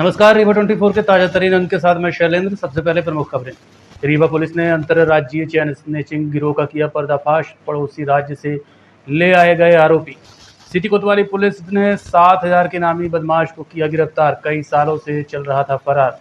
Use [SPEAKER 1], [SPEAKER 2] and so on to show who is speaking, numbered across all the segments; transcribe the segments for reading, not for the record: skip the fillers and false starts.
[SPEAKER 1] नमस्कार। रीवा 24 के ताजा तरीन अंक के साथ मैं शैलेंद्र। सबसे पहले प्रमुख खबरें। रीवा पुलिस ने अंतर्राज्यीय चैन स्नैचिंग गिरोह का किया पर्दाफाश। पड़ोसी राज्य से ले आए गए आरोपी। सिटी कोतवाली पुलिस ने 7,000 के नामी बदमाश को किया गिरफ्तार। कई सालों से चल रहा था फरार।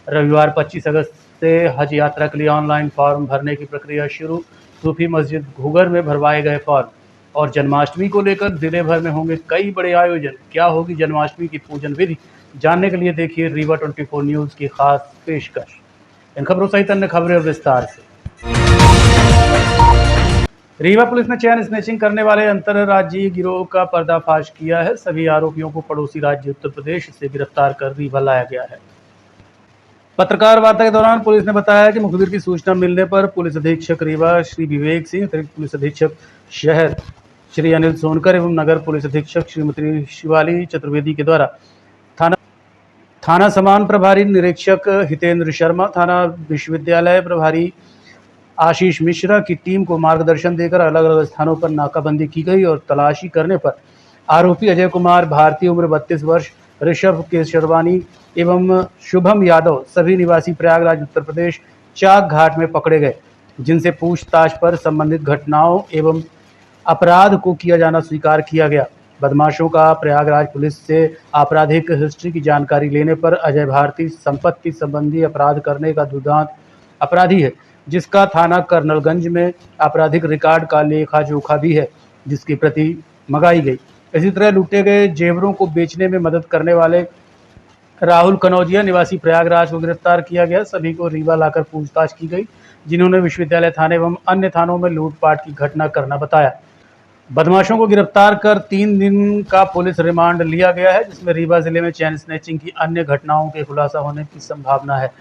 [SPEAKER 1] रविवार 25 अगस्त से हज यात्रा के लिए ऑनलाइन फॉर्म भरने की प्रक्रिया शुरू। सूफी मस्जिद घूगर में भरवाए गए फॉर्म। और जन्माष्टमी को लेकर जिले भर में होंगे कई बड़े आयोजन। क्या होगी जन्माष्टमी की पूजन विधि, जानने के लिए देखिए रीवा 24 न्यूज़ की खास पेशकश। इन खबरों सहित अन्य खबरें और विस्तार से। रीवा पुलिस ने चैन स्नैचिंग करने वाले अंतर्राज्यीय गिरोह का पर्दाफाश किया है। सभी आरोपियों को पड़ोसी राज्य उत्तर प्रदेश से गिरफ्तार कर रीवा लाया गया है। पत्रकार वार्ता के दौरान पुलिस ने बताया कि मुखबिर की सूचना मिलने पर पुलिस अधीक्षक रीवा श्री विवेक सिंह, अतिरिक्त पुलिस अधीक्षक शहर श्री अनिल सोनकर एवं नगर पुलिस अधीक्षक श्रीमती शिवाली चतुर्वेदी के द्वारा थाना समान प्रभारी निरीक्षक हितेंद्र शर्मा, थाना विश्वविद्यालय प्रभारी आशीष मिश्रा की टीम को मार्गदर्शन देकर अलग अलग स्थानों पर नाकाबंदी की गई और तलाशी करने पर आरोपी अजय कुमार भारती, उम्र 32 वर्ष, ऋषभ केशरवानी एवं शुभम यादव, सभी निवासी प्रयागराज उत्तर प्रदेश, चाक घाट में पकड़े गए, जिनसे पूछताछ पर संबंधित घटनाओं एवं अपराध को किया जाना स्वीकार किया गया। बदमाशों का प्रयागराज पुलिस से आपराधिक हिस्ट्री की जानकारी लेने पर अजय भारती संपत्ति संबंधी अपराध करने का दुर्दांत अपराधी है, जिसका थाना कर्नलगंज में आपराधिक रिकॉर्ड का लेखा जोखा भी है, जिसकी प्रति मंगाई गई। इसी तरह लूटे गए जेवरों को बेचने में मदद करने वाले राहुल कनौजिया निवासी प्रयागराज को गिरफ्तार किया गया। सभी को रीवा लाकर पूछताछ की गई, जिन्होंने विश्वविद्यालय थाने एवं अन्य थानों में लूटपाट की घटना करना बताया। बदमाशों को गिरफ्तार कर 3 दिन का पुलिस रिमांड लिया गया है, जिसमें रीवा जिले में चैन स्नैचिंग की अन्य घटनाओं के खुलासा होने की संभावना है।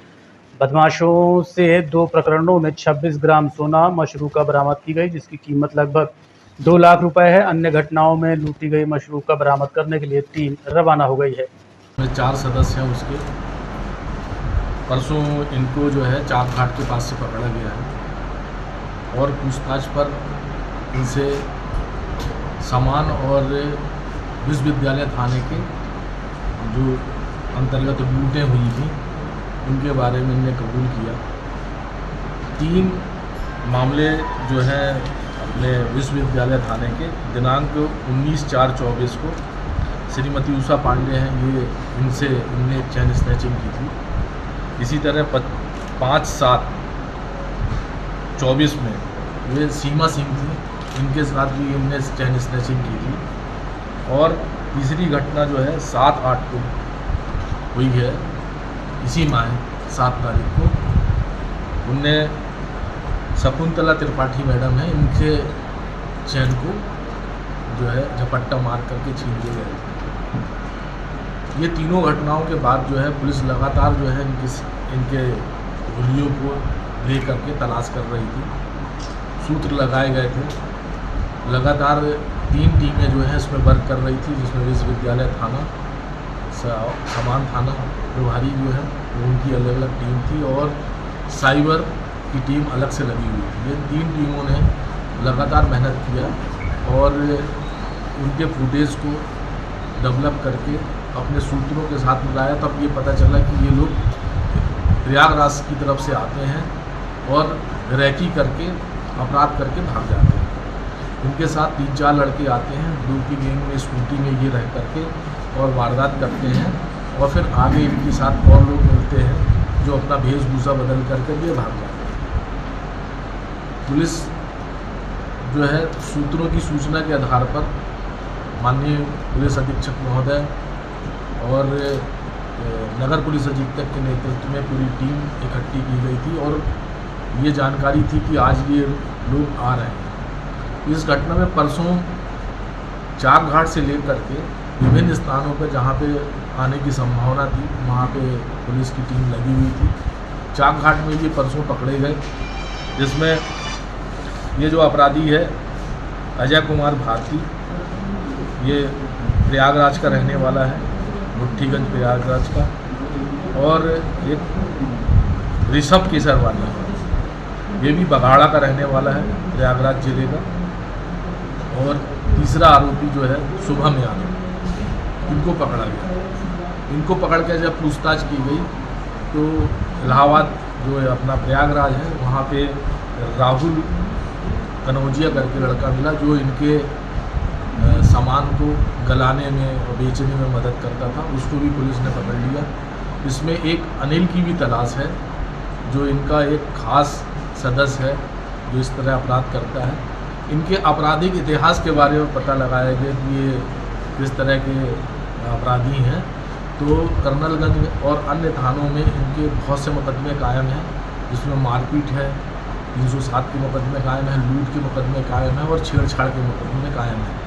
[SPEAKER 1] बदमाशों से 2 प्रकरणों में 26 ग्राम सोना मशरूका बरामद की गई, जिसकी कीमत लगभग 2 लाख रुपए है। अन्य घटनाओं में लूटी गई मशरूका बरामद करने के लिए टीम रवाना हो गई है।
[SPEAKER 2] 4 सदस्य हैं उसके। परसों इनको जो है चाक घाट के पास से पकड़ा गया है और पूछताछ पर इनसे समान और विश्वविद्यालय थाने के जो अंतर्गत लूटें हुई थी उनके बारे में इन्हें कबूल किया। 3 मामले जो हैं अपने विश्वविद्यालय थाने के दिनांक 19/4/24 को श्रीमती उषा पांडे हैं, ये इनने चैन स्नैचिंग की थी। इसी तरह 5/7/24 में ये सीमा सिंह थी, इनके साथ भी इनने चैन स्नैचिंग की थी। और तीसरी घटना जो है 7/8 को हुई है, इसी माह 7 तारीख को उनने शकुंतला त्रिपाठी मैडम है, इनके चैन को जो है झपट्टा मार करके छीन लिए गए। ये तीनों घटनाओं के बाद जो है पुलिस लगातार जो है इनके हुलियों को ले करके तलाश कर रही थी। सूत्र लगाए गए थे। लगातार 3 टीमें जो है इसमें वर्क कर रही थी, जिसमें विश्वविद्यालय थाना, समान थाना प्रभारी जो है उनकी अलग अलग टीम थी और साइबर की टीम अलग से लगी हुई थी। ये 3 टीमों ने लगातार मेहनत किया और उनके फुटेज को डेवलप करके अपने सूत्रों के साथ मिलाया। तब ये पता चला कि ये लोग प्रयागराज की तरफ से आते हैं और रैकी करके अपराध करके भाग जाते हैं। इनके साथ 3-4 लड़के आते हैं, 2 की गैंग में स्कूटी में ये रह करके और वारदात करते हैं और फिर आगे इनके साथ और लोग मिलते हैं जो अपना वेशभूषा बदल करके ये भाग जाते हैं। पुलिस जो है सूत्रों की सूचना के आधार पर माननीय पुलिस अधीक्षक महोदय और नगर पुलिस अधीक्षक के नेतृत्व में पूरी टीम इकट्ठी की गई थी और ये जानकारी थी कि आज ये लोग आ रहे हैं। इस घटना में परसों चाक घाट से लेकर के विभिन्न स्थानों पर जहाँ पे आने की संभावना थी वहाँ पे पुलिस की टीम लगी हुई थी। चाक घाट में ये परसों पकड़े गए, जिसमें ये जो अपराधी है अजय कुमार भारती, ये प्रयागराज का रहने वाला है, मुट्ठीगंज प्रयागराज का, और एक ऋषभ केशरवानी, ये भी बघाड़ा का रहने वाला है, प्रयागराज जिले का। और तीसरा आरोपी जो है शुभम यादव, इनको पकड़ा गया। इनको पकड़ के जब पूछताछ की गई तो इलाहाबाद जो है अपना प्रयागराज है वहाँ पे राहुल कनौजिया करके लड़का मिला जो इनके सामान को गलाने में और बेचने में मदद करता था। उसको भी पुलिस ने पकड़ लिया। इसमें एक अनिल की भी तलाश है जो इनका एक खास सदस्य है जो इस तरह अपराध करता है। इनके आपराधिक इतिहास के बारे में पता लगाया गया कि ये किस तरह के अपराधी हैं। तो कर्नलगंज और अन्य थानों में इनके बहुत से मुकदमे कायम हैं जिसमें मारपीट है, 307 के मुकदमे कायम है, लूट के मुकदमे कायम है और छेड़छाड़ के मुकदमे कायम है।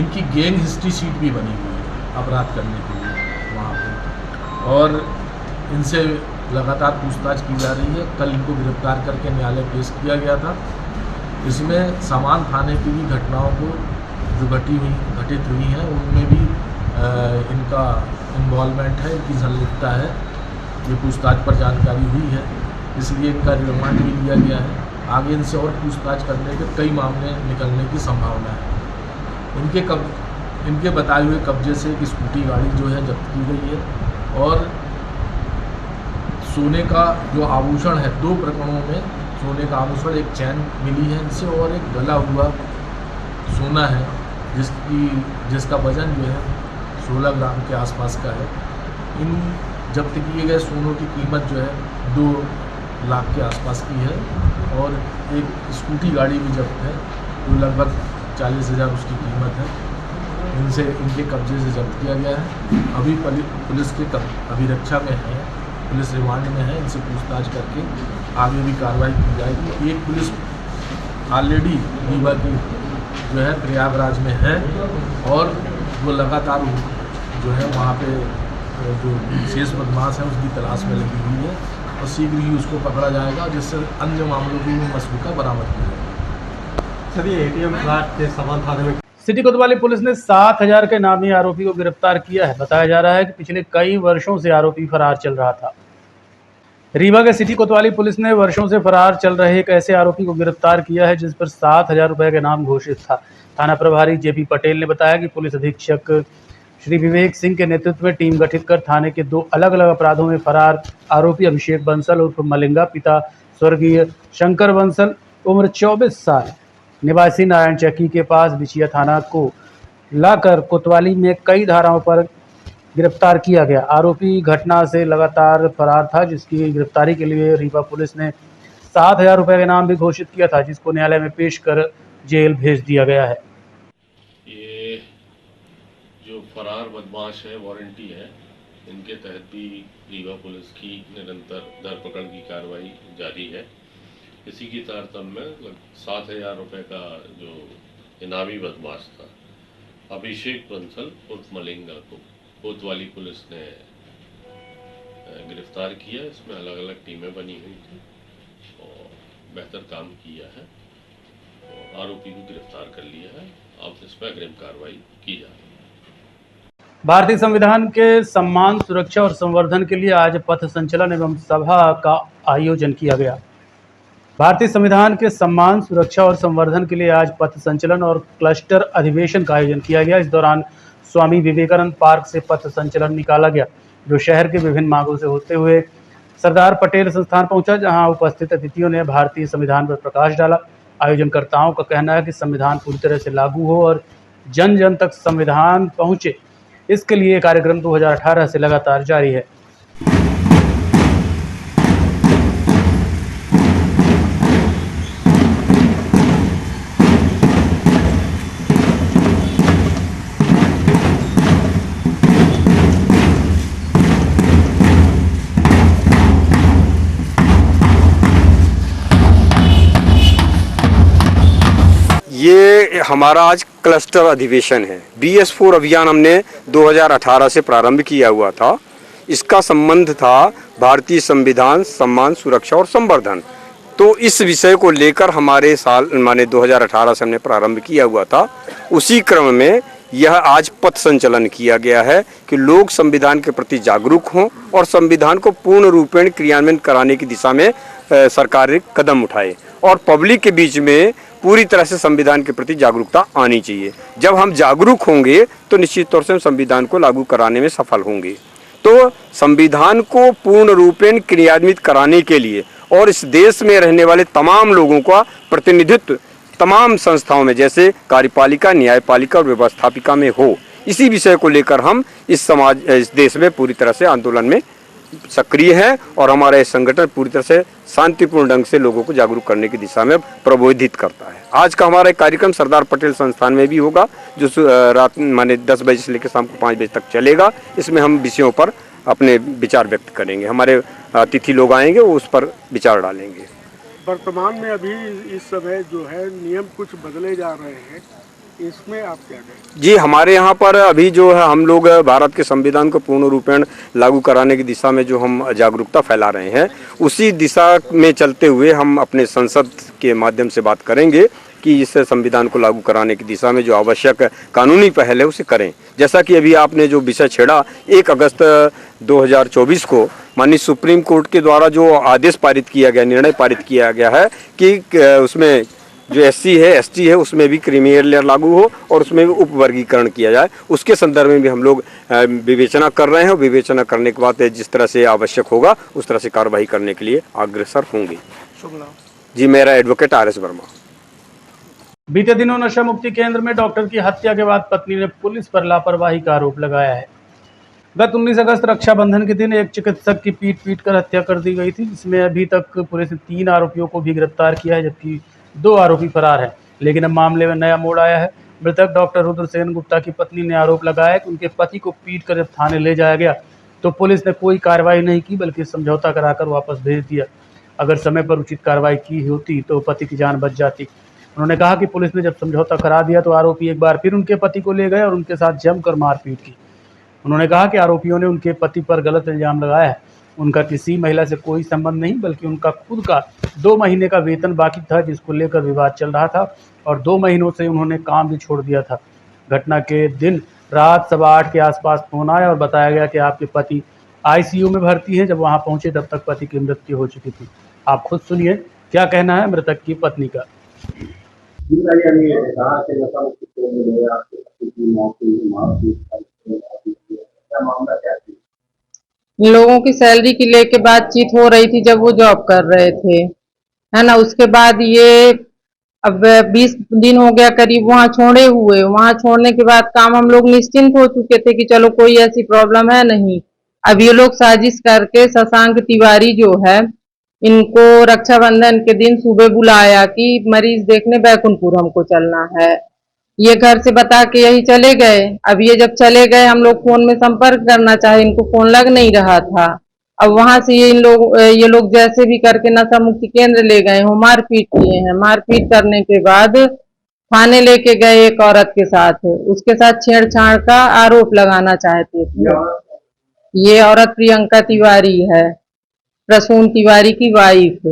[SPEAKER 2] इनकी गैंग हिस्ट्री शीट भी बनी हुई है अपराध करने के लिए वहाँ पर, और इनसे लगातार पूछताछ की जा रही है। कल इनको गिरफ्तार करके न्यायालय पेश किया गया था। इसमें सामान खाने की भी घटनाओं को जो घटित हुई हैं उनमें भी इनका इन्वॉल्वमेंट है, इनकी संलिप्तता है। ये पूछताछ पर जानकारी हुई है, इसलिए इनका रिमांड भी लिया गया है। आगे इनसे और पूछताछ करने के कई मामले निकलने की संभावना है। इनके बताए हुए कब्जे से एक स्कूटी गाड़ी जो है जब्त की गई है और सोने का जो आभूषण है, 2 प्रकरणों में सोने का आभूषण, एक चैन मिली है इनसे और एक गला हुआ सोना है जिसका वजन जो है 16 ग्राम के आसपास का है। इन जब्त किए गए सोनों की कीमत जो है 2 लाख के आसपास की है और एक स्कूटी गाड़ी भी जब्त है जो लगभग 40,000 उसकी कीमत है। इनके कब्जे से जब्त किया गया है। अभी पुलिस के अभिरक्षा में है, पुलिस रिमांड में है। इनसे पूछताछ करके आगे भी कार्रवाई की जाएगी। एक पुलिस ऑलरेडी रीवा की जो है प्रयागराज में है और वो लगातार जो है वहाँ पे जो शेष बदमाश है उसकी तलाश में लगी हुई है और शीघ्र ही उसको पकड़ा जाएगा जिससे अन्य मामलों की मसरूका बरामद की जाएगी।
[SPEAKER 3] सर, ये एटीएम फ्लैट के समान थाने में
[SPEAKER 1] सिटी कोतवाली पुलिस ने 7,000 के नामी आरोपी को गिरफ्तार किया है। बताया जा रहा है कि पिछले कई वर्षों से आरोपी फरार चल रहा था। रीवा के सिटी कोतवाली पुलिस ने वर्षों से फरार चल रहे एक ऐसे आरोपी को गिरफ्तार किया है जिस पर 7,000 रुपए का नाम घोषित था। थाना प्रभारी जेपी पटेल ने बताया कि पुलिस अधीक्षक श्री विवेक सिंह के नेतृत्व में टीम गठित कर थाने के 2 अलग-अलग अपराधों में फरार आरोपी अभिषेक बंसल उर्फ मलिंगा, पिता स्वर्गीय शंकर बंसल, उम्र 24 साल, निवासी नारायण चक्की के पास बिछिया थाना को लाकर कोतवाली में कई धाराओं पर गिरफ्तार किया गया। आरोपी घटना से लगातार फरार था जिसकी गिरफ्तारी के लिए रीवा पुलिस ने 7,000 रुपए का इनाम भी घोषित किया था जिसको न्यायालय में पेश कर जेल भेज दिया गया है।
[SPEAKER 4] ये जो फरार बदमाश है, वारंटी है, इनके तहत भी रीवा पुलिस की निरंतर धरपकड़ की कार्रवाई जारी है। इसी की तारतम्य में 7,000 रुपये का जो इनामी बदमाश था अभिषेक बंसल उर्फ मलिंगा को कोतवाली पुलिस ने गिरफ्तार किया। इसमें अलग अलग टीमें बनी हुई थी और बेहतर काम किया है और आरोपी को गिरफ्तार कर लिया है। अब इस पर अग्रिम कार्रवाई की जा रही है।
[SPEAKER 1] भारतीय संविधान के सम्मान, सुरक्षा और संवर्धन के लिए आज पथ संचलन एवं सभा का आयोजन किया गया। भारतीय संविधान के सम्मान, सुरक्षा और संवर्धन के लिए आज पथ संचलन और क्लस्टर अधिवेशन का आयोजन किया गया। इस दौरान स्वामी विवेकानंद पार्क से पथ संचलन निकाला गया जो शहर के विभिन्न मार्गों से होते हुए सरदार पटेल संस्थान पहुंचा, जहां उपस्थित अतिथियों ने भारतीय संविधान पर प्रकाश डाला। आयोजनकर्ताओं का कहना है कि संविधान पूरी तरह से लागू हो और जन जन तक संविधान पहुंचे, इसके लिए कार्यक्रम 2018 से लगातार जारी है।
[SPEAKER 5] ये हमारा आज क्लस्टर अधिवेशन है। BS4 अभियान हमने 2018 से प्रारंभ किया हुआ था। इसका संबंध था भारतीय संविधान, सम्मान, सुरक्षा और संवर्धन। तो इस विषय को लेकर हमारे साल माने 2018 से हमने प्रारंभ किया हुआ था। उसी क्रम में यह आज पथ संचलन किया गया है कि लोग संविधान के प्रति जागरूक हों और संविधान को पूर्ण रूपेण क्रियान्वयन कराने की दिशा में सरकार कदम उठाए और पब्लिक के बीच में पूरी तरह से संविधान के प्रति जागरूकता आनी चाहिए। जब हम जागरूक होंगे तो निश्चित तौर से हम संविधान को लागू कराने में सफल होंगे। तो संविधान को पूर्ण रूपेण क्रियान्वित कराने के लिए और इस देश में रहने वाले तमाम लोगों का प्रतिनिधित्व तमाम संस्थाओं में जैसे कार्यपालिका, न्यायपालिका और व्यवस्थापिका में हो, इसी विषय को लेकर हम इस देश में पूरी तरह से आंदोलन में सक्रिय है और हमारा ये संगठन पूरी तरह से शांतिपूर्ण ढंग से लोगों को जागरूक करने की दिशा में प्रबोधित करता है। आज का हमारा एक कार्यक्रम सरदार पटेल संस्थान में भी होगा जो रात माने 10 बजे से लेकर शाम को 5 बजे तक चलेगा। इसमें हम विषयों पर अपने विचार व्यक्त करेंगे, हमारे अतिथि लोग आएंगे वो उस पर विचार डालेंगे।
[SPEAKER 6] वर्तमान में अभी इस समय जो है नियम कुछ बदले जा रहे हैं, इसमें आप क्या कहें?
[SPEAKER 5] जी, हमारे यहाँ पर अभी जो है हम लोग भारत के संविधान को पूर्ण रूपेण लागू कराने की दिशा में जो हम जागरूकता फैला रहे हैं, उसी दिशा में चलते हुए हम अपने संसद के माध्यम से बात करेंगे कि इस संविधान को लागू कराने की दिशा में जो आवश्यक कानूनी पहल है उसे करें। जैसा कि अभी आपने जो विषय छेड़ा, 1 अगस्त 2024 को माननीय सुप्रीम कोर्ट के द्वारा जो आदेश पारित किया गया, निर्णय पारित किया गया है कि उसमें जो SC है ST है उसमें भी क्रीमी लेयर लागू हो और उसमें भी उपवर्गीकरण किया जाए, उसके संदर्भ में भी हम लोग विवेचना कर रहे हैं और विवेचना करने के बाद जिस तरह से आवश्यक होगा उस तरह से कार्रवाई करने के लिए अग्रसर होंगे। जी, मेरा एडवोकेट RS वर्मा।
[SPEAKER 1] बीते दिनों नशा मुक्ति केंद्र में डॉक्टर की हत्या के बाद पत्नी ने पुलिस पर लापरवाही का आरोप लगाया है। गत 19 अगस्त रक्षाबंधन के दिन एक चिकित्सक की पीट कर हत्या कर दी गई थी, जिसमें अभी तक पुलिस ने 3 आरोपियों को भी गिरफ्तार किया है, जबकि 2 आरोपी फरार हैं। लेकिन अब मामले में नया मोड़ आया है। मृतक डॉक्टर रुद्रसेन गुप्ता की पत्नी ने आरोप लगाया कि उनके पति को पीट कर जब थाने ले जाया गया तो पुलिस ने कोई कार्रवाई नहीं की, बल्कि समझौता कराकर वापस भेज दिया। अगर समय पर उचित कार्रवाई की होती तो पति की जान बच जाती। उन्होंने कहा कि पुलिस ने जब समझौता करा दिया तो आरोपी एक बार फिर उनके पति को ले गए और उनके साथ जमकर मारपीट की। उन्होंने कहा कि आरोपियों ने उनके पति पर गलत इल्जाम लगाया है। उनका किसी महिला से कोई संबंध नहीं, बल्कि उनका खुद का 2 महीने का वेतन बाकी था, जिसको लेकर विवाद चल रहा था और 2 महीनों से उन्होंने काम भी छोड़ दिया था। घटना के दिन रात 8:15 के आसपास फोन आया और बताया गया कि आपके पति ICU में भर्ती हैं। जब वहां पहुंचे तब तक पति की मृत्यु हो चुकी थी। आप खुद सुनिए क्या कहना है मृतक की पत्नी का।
[SPEAKER 7] लोगों की सैलरी की लेके बातचीत हो रही थी जब वो जॉब कर रहे थे, है ना। उसके बाद ये अब 20 दिन हो गया करीब वहाँ छोड़े हुए। वहाँ छोड़ने के बाद काम हम लोग निश्चिंत हो चुके थे कि चलो कोई ऐसी प्रॉब्लम है नहीं। अब ये लोग साजिश करके शशांक तिवारी जो है, इनको रक्षाबंधन के दिन सुबह बुलाया कि मरीज देखने बैकुंठपुर हमको चलना है। ये घर से बता के यही चले गए। अब ये जब चले गए, हम लोग फोन में संपर्क करना चाहे, इनको फोन लग नहीं रहा था। अब वहां से ये लोग जैसे भी करके नशा मुक्ति केंद्र ले गए हो, मारपीट किए हैं। मारपीट करने के बाद थाने लेके गए एक औरत के साथ, उसके साथ छेड़छाड़ का आरोप लगाना चाहते थे। ये औरत प्रियंका तिवारी है, प्रसून तिवारी की वाइफ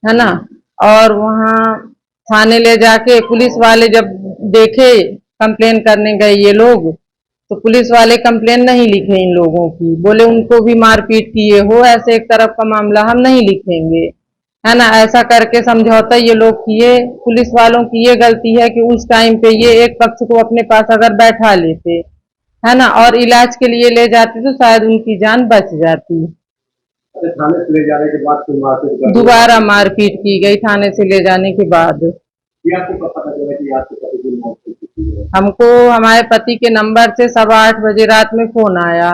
[SPEAKER 7] है ना। और वहाँ थाने ले जाके पुलिस वाले जब देखे, कंप्लेन करने गए ये लोग, तो पुलिस वाले कंप्लेन नहीं लिखे इन लोगों की। बोले उनको भी मारपीट किए हो, ऐसे एक तरफ का मामला हम नहीं लिखेंगे, है ना। ऐसा करके समझौता ये लोग किए। पुलिस वालों की ये गलती है कि उस टाइम पे ये एक पक्ष को अपने पास अगर बैठा लेते, है ना, और इलाज के लिए ले जाते तो शायद उनकी जान बच जाती।
[SPEAKER 3] थाने से ले जाने के बाद
[SPEAKER 7] दोबारा मारपीट की गई थाने से ले जाने के बाद।
[SPEAKER 3] आपको पता चला कि आपके पति की मौत हो चुकी है?
[SPEAKER 7] हमको हमारे पति के नंबर से 8:15 बजे रात में फोन आया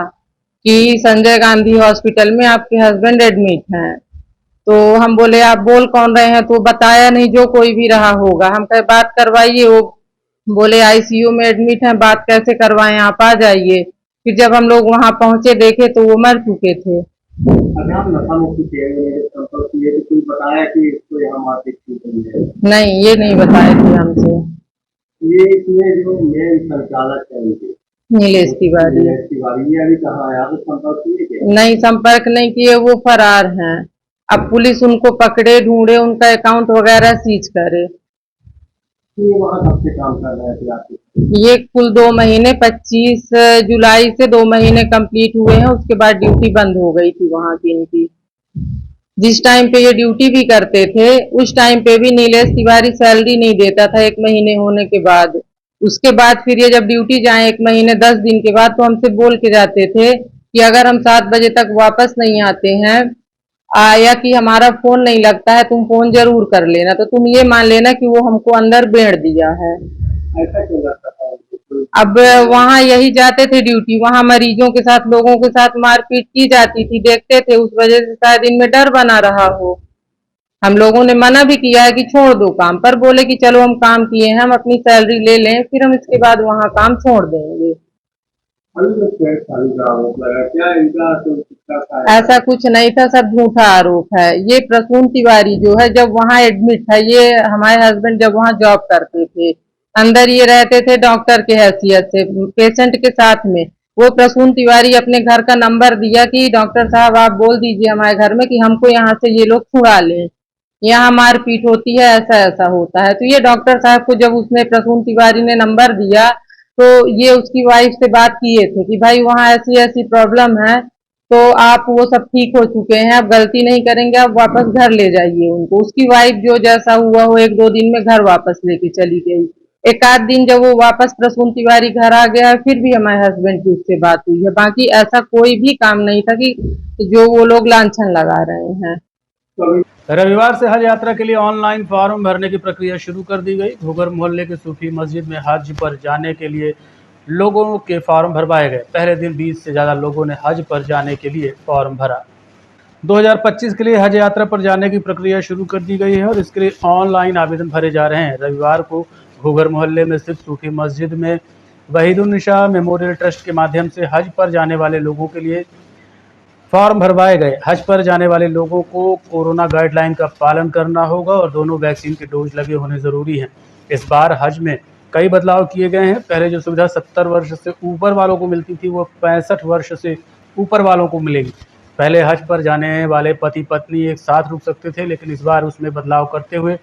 [SPEAKER 7] कि संजय गांधी हॉस्पिटल में आपके हस्बैंड एडमिट हैं। तो हम बोले आप बोल कौन रहे हैं? तो बताया नहीं, जो कोई भी रहा होगा। हम कहे बात करवाइए। वो बोले ICU में एडमिट हैं, बात कैसे करवाएं, आप आ जाइए। फिर जब हम लोग वहां पहुंचे देखे तो वो मर चुके थे। नहीं, ये नहीं बताए थे हमसे।
[SPEAKER 3] ये इसमें जो मेन संचालक है
[SPEAKER 7] नीलेश तिवारी,
[SPEAKER 3] ये अभी कहाँ है? आपको संपर्क किए क्या?
[SPEAKER 7] नहीं, संपर्क नहीं किए, वो फरार हैं। अब पुलिस उनको पकड़े, ढूंढे, उनका अकाउंट वगैरह सीज करे।
[SPEAKER 3] वहाँ कब से काम कर रहे थे आप?
[SPEAKER 7] ये कुल 2 महीने, 25 जुलाई से 2 महीने कंप्लीट हुए हैं। उसके बाद ड्यूटी बंद हो गई थी वहाँ की इनकी। जिस टाइम पे ये ड्यूटी भी करते थे उस टाइम पे भी नीलेश तिवारी सैलरी नहीं देता था 1 महीने होने के बाद। उसके बाद फिर ये जब ड्यूटी जाए 1 महीने 10 दिन के बाद, तो हमसे बोल के जाते थे कि अगर हम 7 बजे तक वापस नहीं आते हैं या कि हमारा फोन नहीं लगता है, तुम फोन जरूर कर लेना, तो तुम ये मान लेना कि वो हमको अंदर बेड़ दिया है।
[SPEAKER 3] ऐसा क्यों लगता था?
[SPEAKER 7] अब वहाँ यही जाते थे ड्यूटी, वहाँ मरीजों के साथ, लोगों के साथ मारपीट की जाती थी, देखते थे, उस वजह से शायद इनमें डर बना रहा हो। हम लोगों ने मना भी किया है कि छोड़ दो काम, पर बोले कि चलो हम काम किए हैं, हम अपनी सैलरी ले लें, फिर हम इसके बाद वहाँ काम छोड़ देंगे।
[SPEAKER 3] अभी तो छेड़छाड़ी का आरोप लगा, क्या इनका तो कितना था?
[SPEAKER 7] ऐसा कुछ नहीं था, सब झूठा आरोप है। ये प्रसून तिवारी जो है, जब वहाँ एडमिट था, ये हमारे हस्बैंड जब वहाँ जॉब करते थे, अंदर ये रहते थे डॉक्टर के हैसियत से पेशेंट के साथ में। वो प्रसून तिवारी अपने घर का नंबर दिया कि डॉक्टर साहब आप बोल दीजिए हमारे घर में कि हमको यहाँ से ये लोग छुड़ा लें, यहाँ मारपीट होती है, ऐसा ऐसा होता है। तो ये डॉक्टर साहब को जब उसने प्रसून तिवारी ने नंबर दिया, तो ये उसकी वाइफ से बात किए थे कि भाई वहाँ ऐसी ऐसी प्रॉब्लम है, तो आप वो सब ठीक हो चुके हैं, आप गलती नहीं करेंगे, आप वापस घर ले जाइए उनको। उसकी वाइफ जो जैसा हुआ वो 1-2 दिन में घर वापस लेके चली गई। एक आध दिन जब वो वापस प्रसून तिवारी घर आ गया, फिर भी हमारे हस्बैंड की उससे बात हुई है। बाकी ऐसा कोई भी काम नहीं था कि जो वो लोग लांछन लगा रहे हैं।
[SPEAKER 1] रविवार से हज यात्रा के लिए ऑनलाइन फॉर्म भरने की प्रक्रिया शुरू कर दी गई। घुगर मोहल्ले के सूफी मस्जिद में हज पर जाने के लिए लोगों के फॉर्म भरवाए गए। पहले दिन 20 से ज़्यादा लोगों ने हज पर जाने के लिए फॉर्म भरा। 2025 के लिए हज यात्रा पर जाने की प्रक्रिया शुरू कर दी गई है और इसके लिए ऑनलाइन आवेदन भरे जा रहे हैं। रविवार को घुगर मोहल्ले में स्थित सूफी मस्जिद में वहीदुन्निसा मेमोरियल ट्रस्ट के माध्यम से हज पर जाने वाले लोगों के लिए फॉर्म भरवाए गए। हज पर जाने वाले लोगों को कोरोना गाइडलाइन का पालन करना होगा और दोनों वैक्सीन के डोज लगे होने ज़रूरी हैं। इस बार हज में कई बदलाव किए गए हैं। पहले जो सुविधा 70 वर्ष से ऊपर वालों को मिलती थी, वो 65 वर्ष से ऊपर वालों को मिलेगी। पहले हज पर जाने वाले पति पत्नी एक साथ रुक सकते थे, लेकिन इस बार उसमें बदलाव करते हुए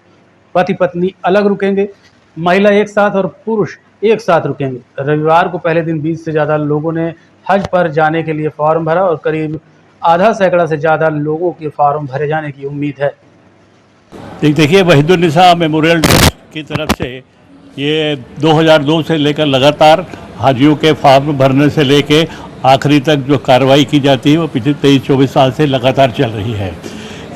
[SPEAKER 1] पति पत्नी अलग रुकेंगे, महिला एक साथ और पुरुष एक साथ रुकेंगे। रविवार को पहले दिन 20 से ज़्यादा लोगों ने हज पर जाने के लिए फॉर्म भरा और करीब आधा सैकड़ा से ज़्यादा लोगों के फॉर्म भरे जाने की उम्मीद है।
[SPEAKER 8] देखिए, वहीदुन्निसा मेमोरियल ट्रस्ट की तरफ से ये 2002 से लेकर लगातार हाजियों के फॉर्म भरने से लेके आखिरी तक जो कार्रवाई की जाती है वो पिछले 23-24 साल से लगातार चल रही है।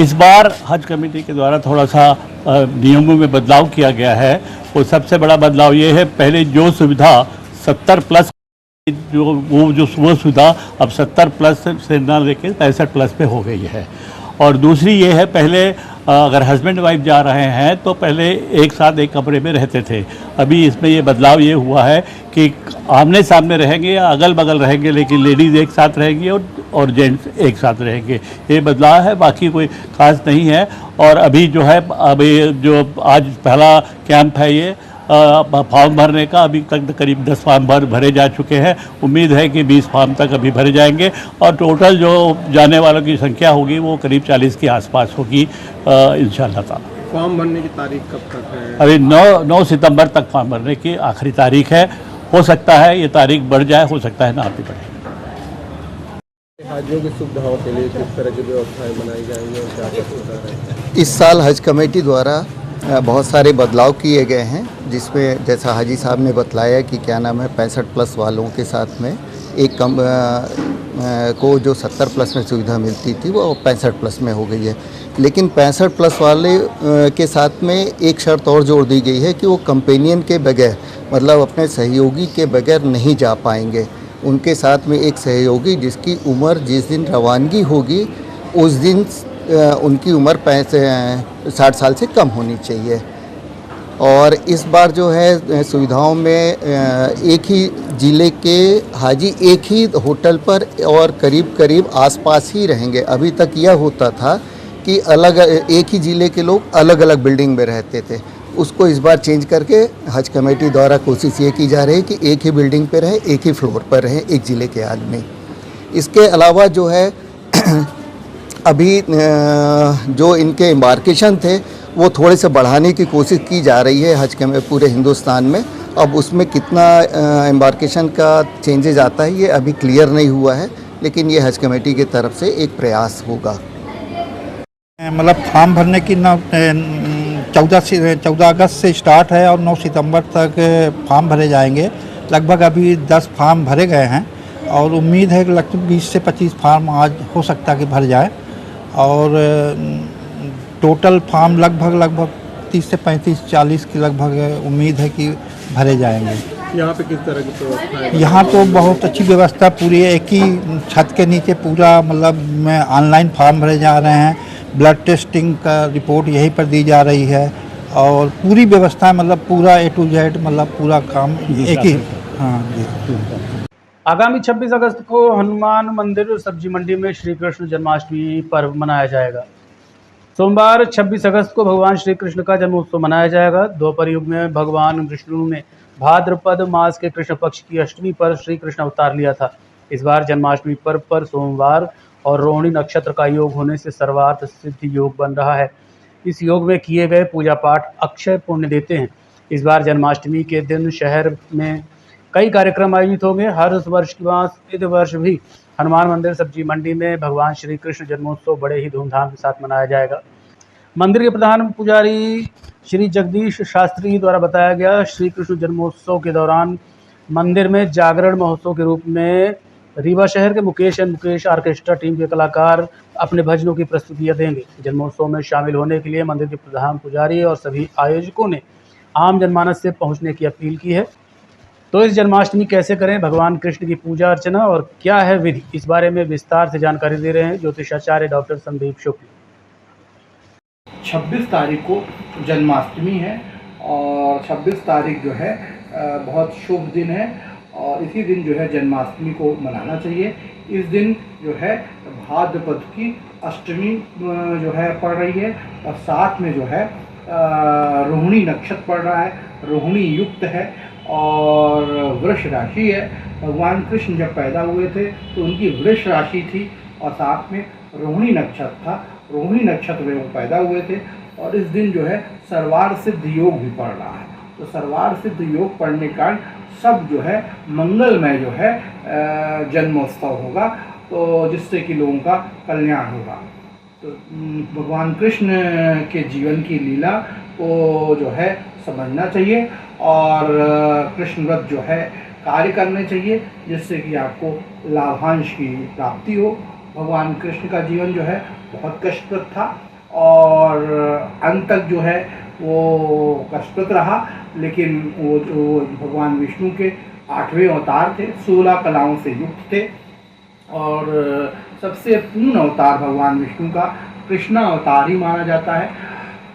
[SPEAKER 8] इस बार हज कमेटी के द्वारा थोड़ा सा नियमों में बदलाव किया गया है। वो सबसे बड़ा बदलाव ये है, पहले जो सुविधा 70 प्लस वो सुविधा अब 70 प्लस से ना लेकर 65 प्लस पे हो गई है। और दूसरी ये है, पहले अगर हस्बैंड वाइफ जा रहे हैं तो पहले एक साथ एक कमरे में रहते थे। अभी इसमें ये बदलाव ये हुआ है कि आमने सामने रहेंगे या अगल बगल रहेंगे, लेकिन लेडीज़ एक साथ रहेंगी और जेंट्स एक साथ रहेंगे। ये बदलाव है, बाकी कोई ख़ास नहीं है। और अभी जो है, अभी जो आज पहला कैंप है ये फॉर्म भरने का, अभी तक करीब 10 फॉर्म भरे जा चुके हैं। उम्मीद है कि 20 फॉर्म तक अभी भरे जाएंगे और टोटल जो जाने वालों की संख्या होगी वो करीब 40 के आसपास होगी इंशाअल्लाह ताला।
[SPEAKER 9] फॉर्म भरने की तारीख कब तक है?
[SPEAKER 8] अभी 9 सितंबर तक फॉर्म भरने की आखिरी तारीख है। हो सकता है ये तारीख बढ़ जाए, हो सकता है ना भी बढ़े।
[SPEAKER 9] हाजियों की सुविधाओं के लिए किस तरह की व्यवस्थाएं बनाई जाएंगी और क्या क्या होता है?
[SPEAKER 10] इस साल हज कमेटी द्वारा बहुत सारे बदलाव किए गए हैं, जिसमें जैसा हाजी साहब ने बतलाया कि क्या नाम है 65 प्लस वालों के साथ में एक कम को जो 70 प्लस में सुविधा मिलती थी वो 65 प्लस में हो गई है। लेकिन 65 प्लस वाले के साथ में एक शर्त और जोड़ दी गई है कि वो कंपेनियन के बगैर, मतलब अपने सहयोगी के बगैर नहीं जा पाएंगे। उनके साथ में एक सहयोगी जिसकी उम्र जिस दिन रवानगी होगी उस दिन उनकी उम्र 60 साल से कम होनी चाहिए। और इस बार जो है सुविधाओं में एक ही ज़िले के हाजी एक ही होटल पर और करीब करीब आसपास ही रहेंगे। अभी तक यह होता था कि अलग एक ही ज़िले के लोग अलग अलग बिल्डिंग में रहते थे। उसको इस बार चेंज करके हज कमेटी द्वारा कोशिश ये की जा रही है कि एक ही बिल्डिंग पर रहे, एक ही फ्लोर पर रहे, एक ज़िले के आदमी। इसके अलावा जो है अभी जो इनके एम्बार्केशन थे वो थोड़े से बढ़ाने की कोशिश की जा रही है हज के पूरे हिंदुस्तान में। अब उसमें कितना एम्बार्केशन का चेंजेज आता है ये अभी क्लियर नहीं हुआ है, लेकिन ये हज कमेटी की तरफ से एक प्रयास होगा।
[SPEAKER 11] मतलब फॉर्म भरने की 14 अगस्त से स्टार्ट है और 9 सितंबर तक फॉर्म भरे जाएंगे। लगभग अभी 10 फॉर्म भरे गए हैं और उम्मीद है कि लगभग 20 से 25 फार्म आज हो सकता है कि भर जाए और टोटल फार्म लगभग 30 से 35-40 की लगभग उम्मीद है कि भरे जाएंगे।
[SPEAKER 9] यहाँ पे किस तरह की व्यवस्था है?
[SPEAKER 11] यहाँ तो बहुत अच्छी व्यवस्था पूरी है, एक ही छत के नीचे पूरा मतलब में ऑनलाइन फॉर्म भरे जा रहे हैं, ब्लड टेस्टिंग का रिपोर्ट यहीं पर दी जा रही है और पूरी व्यवस्था मतलब पूरा A to Z मतलब पूरा काम एक ही। हाँ जी।
[SPEAKER 1] आगामी 26 अगस्त को हनुमान मंदिर सब्जी मंडी में श्री कृष्ण जन्माष्टमी पर्व मनाया जाएगा। सोमवार 26 अगस्त को भगवान श्री कृष्ण का जन्मोत्सव मनाया जाएगा। द्वापर युग में भगवान विष्णु ने भाद्रपद मास के कृष्ण पक्ष की अष्टमी पर श्री कृष्ण अवतार लिया था। इस बार जन्माष्टमी पर्व पर सोमवार और रोहिणी नक्षत्र का योग होने से सर्वार्थ सिद्धि योग बन रहा है। इस योग में किए गए पूजा पाठ अक्षय पुण्य देते हैं। इस बार जन्माष्टमी के दिन शहर में कई कार्यक्रम आयोजित होंगे। हर वर्ष की भांति इस वर्ष भी हनुमान मंदिर सब्जी मंडी में भगवान श्री कृष्ण जन्मोत्सव बड़े ही धूमधाम के साथ मनाया जाएगा। मंदिर के प्रधान पुजारी श्री जगदीश शास्त्री द्वारा बताया गया, श्री कृष्ण जन्मोत्सव के दौरान मंदिर में जागरण महोत्सव के रूप में रीवा शहर के मुकेश ऑर्केस्ट्रा टीम के कलाकार अपने भजनों की प्रस्तुतियां देंगे। जन्मोत्सव में शामिल होने के लिए मंदिर के प्रधान पुजारी और सभी आयोजकों ने आम जनमानस से पहुंचने की अपील की है। तो इस जन्माष्टमी कैसे करें, भगवान कृष्ण की पूजा अर्चना और क्या है विधि, इस बारे में विस्तार से जानकारी दे रहे हैं ज्योतिषाचार्य डॉक्टर संदीप शुक्ल।
[SPEAKER 12] 26 तारीख को जन्माष्टमी है और 26 तारीख जो है बहुत शुभ दिन है और इसी दिन जो है जन्माष्टमी को मनाना चाहिए। इस दिन जो है भाद्रपद की अष्टमी जो है पड़ रही है और साथ में जो है रोहिणी नक्षत्र पड़ रहा है, रोहिणी युक्त है और वृष राशि है। भगवान कृष्ण जब पैदा हुए थे तो उनकी वृष राशि थी और साथ में रोहिणी नक्षत्र था, रोहिणी नक्षत्र में वो पैदा हुए थे और इस दिन जो है सर्वार्थ सिद्ध योग भी पड़ रहा है। तो सर्वार्थ सिद्ध योग पढ़ने का सब जो है मंगलमय जो है जन्मोत्सव होगा, तो जिससे कि लोगों का कल्याण होगा। तो भगवान कृष्ण के जीवन की लीला को जो है समझना चाहिए और कृष्ण व्रत जो है कार्य करने चाहिए जिससे कि आपको लाभांश की प्राप्ति हो। भगवान कृष्ण का जीवन जो है बहुत कष्टप्रद था और अंत तक जो है वो कष्टप्रद रहा, लेकिन वो जो भगवान विष्णु के 8वें अवतार थे, 16 कलाओं से युक्त थे और सबसे पूर्ण अवतार भगवान विष्णु का कृष्ण अवतार ही माना जाता है।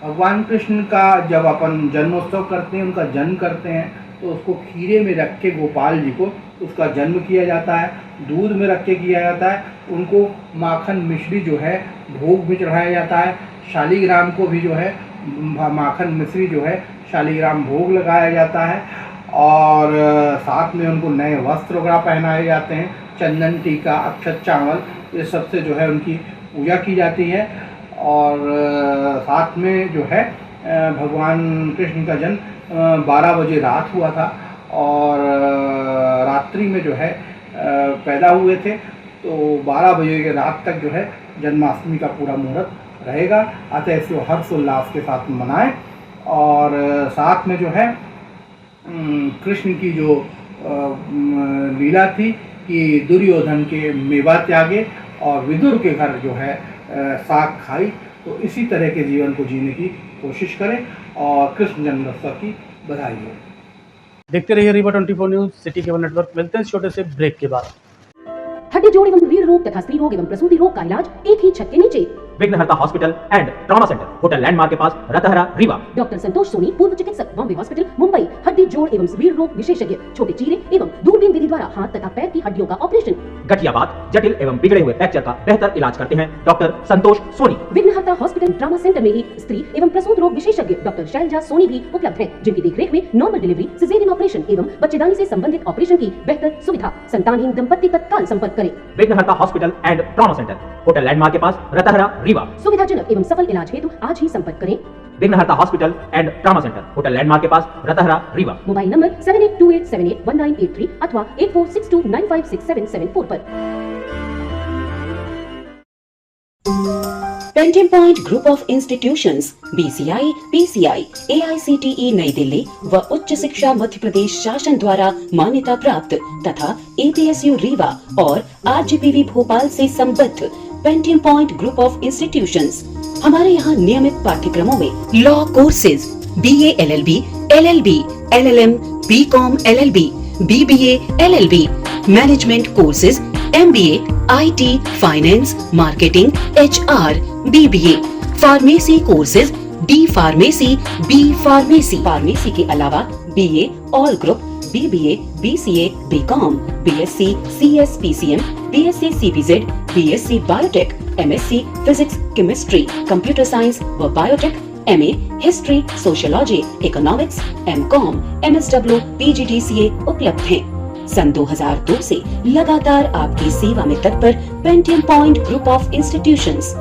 [SPEAKER 12] भगवान कृष्ण का जब अपन जन्मोत्सव करते हैं, उनका जन्म करते हैं, तो उसको खीरे में रख के गोपाल जी को उसका जन्म किया जाता है, दूध में रख के किया जाता है, उनको माखन मिश्री जो है भोग भी चढ़ाया जाता है, शालीग्राम को भी जो है माखन मिश्री जो है शालीग्राम भोग लगाया जाता है और साथ में उनको नए वस्त्र वगैरह पहनाए जाते हैं, चंदन टीका अक्षत चावल ये सबसे जो है उनकी पूजा की जाती है और साथ में जो है भगवान कृष्ण का जन्म 12 बजे रात हुआ था और रात्रि में जो है पैदा हुए थे, तो 12 बजे के रात तक जो है जन्माष्टमी का पूरा मुहूर्त रहेगा। अतः इसको हर्षोल्लास के साथ मनाएं और साथ में जो है कृष्ण की जो लीला थी कि दुर्योधन के मेवा त्यागे और विदुर के घर जो है साग खाई, तो इसी तरह के जीवन को जीने की कोशिश करें और कृष्ण जन्मोत्सव की बधाई हो।
[SPEAKER 1] देखते रहिए Rewa 24 news city cable network. मिलते हैं छोटे से ब्रेक के बाद।
[SPEAKER 13] हड्डी जोड़ एवं रीढ़ रोग तथा स्त्री रोग एवं प्रसूति रोग का इलाज एक ही छत के नीचे।
[SPEAKER 14] विघ्नहर्ता hospital and trauma centre, hotel landmark के पास, रतहरा, रीवा।
[SPEAKER 13] डॉक्टर संतोष सोनी, पूर्व चिकित्सक, बॉम्बे हॉस्पिटल, मुंबई। हड्डी जोड़ एवं रीढ़ रोग विशेषज्ञ, छोटे चीरे एवं दूरबीन विधि द्वारा हाथ तथा पैर की हड्डियों का ऑपरेशन।
[SPEAKER 14] गठियाबात, जटिल एवं बिगड़े हुए फ्रैक्चर का बेहतर इलाज करते हैं डॉक्टर संतोष सोनी।
[SPEAKER 13] विघ्नहर्ता हॉस्पिटल ट्रॉमा सेंटर में ही स्त्री एवं प्रसूत रोग विशेषज्ञ डॉक्टर शैलजा सोनी भी उपलब्ध हैं, जिनकी देखरेख में नॉर्मल डिलीवरी, सिजेरियन ऑपरेशन एवं बच्चेदानी से संबंधित ऑपरेशन की बेहतर सुविधा। संतानहीन दंपत्ति तत्काल संपर्क करें।
[SPEAKER 14] विघ्नहर्ता hospital and trauma centre, hotel landmark के पास, रतहरा, रीवा।
[SPEAKER 13] सुविधाजनक एवं सफल इलाज हेतु आज ही संपर्क करें।
[SPEAKER 14] विघ्नहर्ता hospital and trauma centre, hotel landmark के पास, रतहरा, रीवा।
[SPEAKER 13] मोबाइल नंबर 7828781983 अथवा 8462956774 पर। Pentium point group of institutions BCI, PCI, AICTE नई दिल्ली व उच्च शिक्षा मध्य प्रदेश शासन द्वारा मान्यता प्राप्त तथा APSU रीवा और RGPV भोपाल से संबद्ध Pentium point group of institutions. हमारे यहाँ नियमित पाठ्यक्रमों में law courses BA LLB, LLB, LLM, BCom LLB, BBA LLB, management courses MBA, IT, finance, marketing, HR, BBA, pharmacy courses D pharmacy, B pharmacy, pharmacy के अलावा BA all group, BBA, BCA, BCom, BSc, CS, PCM, BSc, CPZ, BSc biotech, MSc physics, chemistry, computer science व biotech, MA history, sociology, economics, MCom, MSW, PGDCA उपलब्ध हैं। सन 2002 से लगातार आपकी सेवा में तत्पर Pentium point group of institutions.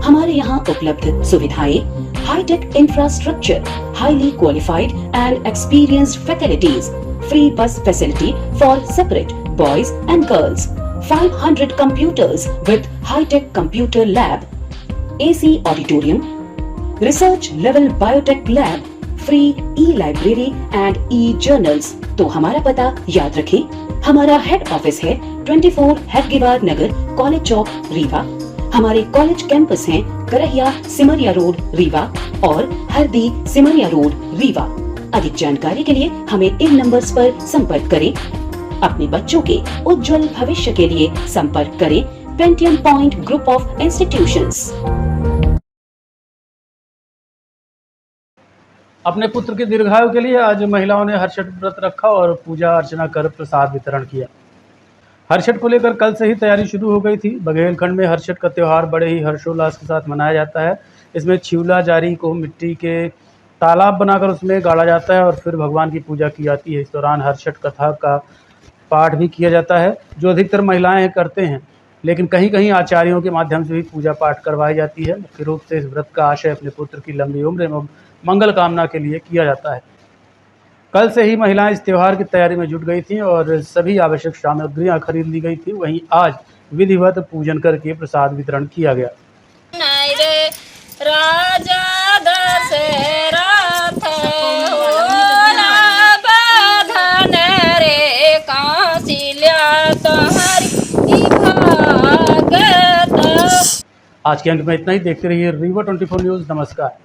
[SPEAKER 13] हमारे यहाँ उपलब्ध सुविधाएं hi-tech infrastructure, highly qualified and experienced faculties, free bus facility for separate boys and girls, 500 computers with high-tech computer lab, AC auditorium, research level biotech lab, free e-library and e-journals। तो हमारा पता याद रखें, हमारा हेड ऑफिस है 24 हेडगेवार नगर, college चौक, रीवा। हमारे college campus हैं Karahiya Simaria road, Rewa और हरदी सिमरिया रोड, रीवा। अधिक जानकारी के लिए हमें इन नंबर्स पर संपर्क करें। अपने बच्चों के उज्जवल भविष्य के लिए संपर्क करें Pentium point group of institutions.
[SPEAKER 1] अपने पुत्र की दीर्घायु के लिए आज महिलाओं ने हर्षट व्रत रखा और पूजा अर्चना कर प्रसाद वितरण किया। हर्षट को लेकर कल से ही तैयारी शुरू हो गई थी। बघेलखंड में हर्षट का त्यौहार बड़े ही हर्षोल्लास के साथ मनाया जाता है। इसमें छिवला जारी को मिट्टी के तालाब बनाकर उसमें गाड़ा जाता है और फिर भगवान की पूजा की जाती है। इस दौरान हर्षट कथा का पाठ भी किया जाता है, जो अधिकतर महिलाएं करते हैं, लेकिन कहीं कहीं आचार्यों के माध्यम से भी पूजा पाठ करवाई जाती है। मुख्य रूप से इस व्रत का आशय अपने पुत्र की लंबी उम्र एवं मंगल कामना के लिए किया जाता है। कल से ही महिलाएं इस त्यौहार की तैयारी में जुट गई थीं और सभी आवश्यक सामग्रियां खरीद ली गई थी। वहीं आज विधिवत पूजन करके प्रसाद वितरण किया गया।
[SPEAKER 15] राजा दशरथ रे कौशल्या तुम्हारी भागत।
[SPEAKER 1] आज के अंक में इतना ही। देखते रहिए रीवा 24 न्यूज़। नमस्कार।